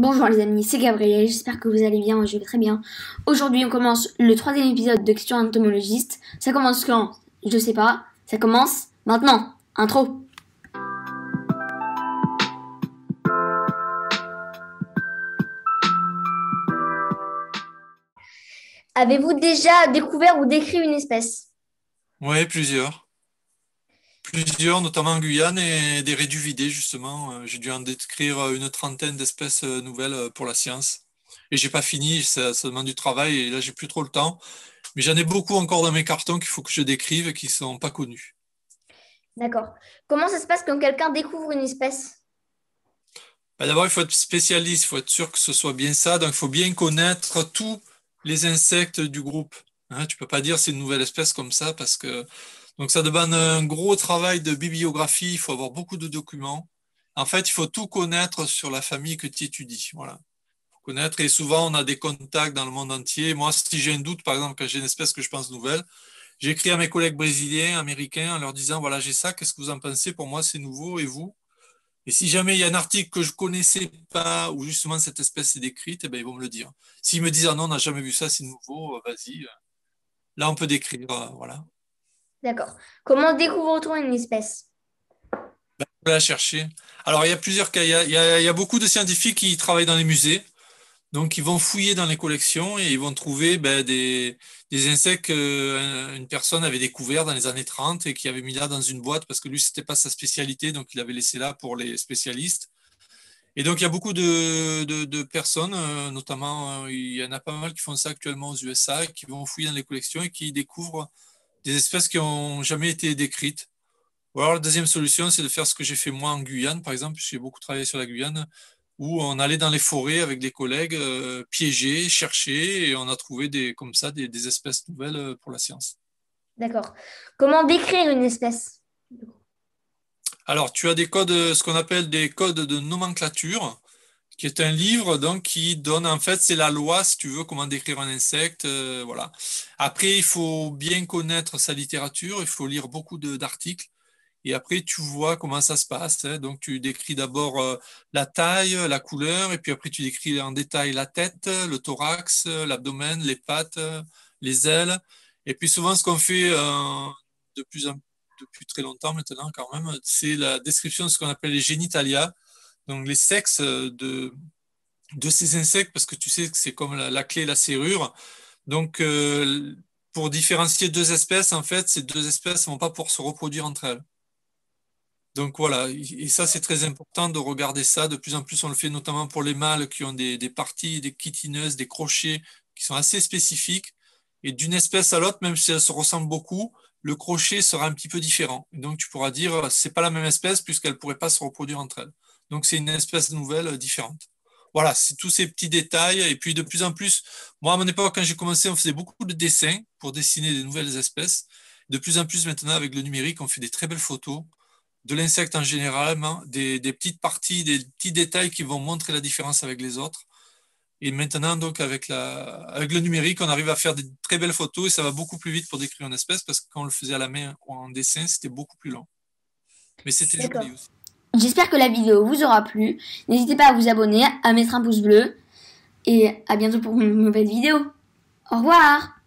Bonjour les amis, c'est Gabriel, j'espère que vous allez bien, je vais très bien. Aujourd'hui on commence le troisième épisode de Questions entomologistes. Ça commence quand? Je sais pas. Ça commence maintenant. Intro. Avez-vous déjà découvert ou décrit une espèce? Oui, plusieurs. Plusieurs, notamment en Guyane et des réduvidés, justement. J'ai dû en décrire une trentaine d'espèces nouvelles pour la science. Et j'ai pas fini, ça demande du travail et là j'ai plus trop le temps. Mais j'en ai beaucoup encore dans mes cartons qu'il faut que je décrive et qui sont pas connus. D'accord. Comment ça se passe quand quelqu'un découvre une espèce? Bah, d'abord, il faut être spécialiste, il faut être sûr que ce soit bien ça. Donc, il faut bien connaître tous les insectes du groupe. Hein, tu peux pas dire c'est une nouvelle espèce comme ça parce que donc ça demande un gros travail de bibliographie. Il faut avoir beaucoup de documents. En fait, il faut tout connaître sur la famille que tu étudies. Voilà, faut connaître. Et souvent, on a des contacts dans le monde entier. Moi, si j'ai un doute, par exemple, quand j'ai une espèce que je pense nouvelle, j'écris à mes collègues brésiliens, américains, en leur disant voilà, j'ai ça. Qu'est-ce que vous en pensez? Pour moi, c'est nouveau. Et vous? Et si jamais il y a un article que je connaissais pas, où justement cette espèce est décrite, eh ben, ils vont me le dire. S'ils me disent, ah non, on n'a jamais vu ça, c'est nouveau, vas-y. Là, on peut décrire, voilà. D'accord. Comment découvre-t-on une espèce? On va la chercher. Alors, il y a plusieurs cas. Il y a beaucoup de scientifiques qui travaillent dans les musées. Donc, ils vont fouiller dans les collections et ils vont trouver ben, des insectes qu'une personne avait découvert dans les années 30 et qui avait mis là dans une boîte parce que lui, c'était pas sa spécialité, donc il avait laissé là pour les spécialistes. Et donc, il y a beaucoup de personnes, notamment, il y en a pas mal qui font ça actuellement aux USA, qui vont fouiller dans les collections et qui découvrent des espèces qui n'ont jamais été décrites. Ou alors, la deuxième solution, c'est de faire ce que j'ai fait moi en Guyane, par exemple. J'ai beaucoup travaillé sur la Guyane, où on allait dans les forêts avec des collègues, piéger, chercher, et on a trouvé comme ça des espèces nouvelles pour la science. D'accord. Comment décrire une espèce? Alors, tu as des codes, ce qu'on appelle des codes de nomenclature, qui est un livre donc qui donne en fait c'est la loi si tu veux comment décrire un insecte voilà. Après il faut bien connaître sa littérature, il faut lire beaucoup d'articles et après tu vois comment ça se passe, hein. Donc tu décris d'abord la taille, la couleur et puis après tu décris en détail la tête, le thorax, l'abdomen, les pattes, les ailes et puis souvent ce qu'on fait de plus en depuis très longtemps maintenant quand même, c'est la description de ce qu'on appelle les génitalia, donc les sexes de ces insectes, parce que tu sais que c'est comme la clé et la serrure. Donc, pour différencier deux espèces, en fait, ces deux espèces ne vont pas pouvoir se reproduire entre elles. Donc voilà, et ça c'est très important de regarder ça. De plus en plus, on le fait notamment pour les mâles qui ont des parties, des chitineuses, des crochets qui sont assez spécifiques. Et d'une espèce à l'autre, même si elles se ressemblent beaucoup, le crochet sera un petit peu différent. Et donc tu pourras dire, c'est pas la même espèce puisqu'elles ne pourraient pas se reproduire entre elles. Donc c'est une espèce nouvelle différente. Voilà, c'est tous ces petits détails. Et puis de plus en plus, moi à mon époque, quand j'ai commencé, on faisait beaucoup de dessins pour dessiner des nouvelles espèces. De plus en plus maintenant, avec le numérique, on fait des très belles photos de l'insecte en général, hein, des petites parties, des petits détails qui vont montrer la différence avec les autres. Et maintenant, donc, avec le numérique, on arrive à faire des très belles photos et ça va beaucoup plus vite pour décrire une espèce parce que quand on le faisait à la main ou en dessin, c'était beaucoup plus lent. Mais c'était D'accord. joli aussi. J'espère que la vidéo vous aura plu. N'hésitez pas à vous abonner, à mettre un pouce bleu et à bientôt pour une nouvelle vidéo. Au revoir!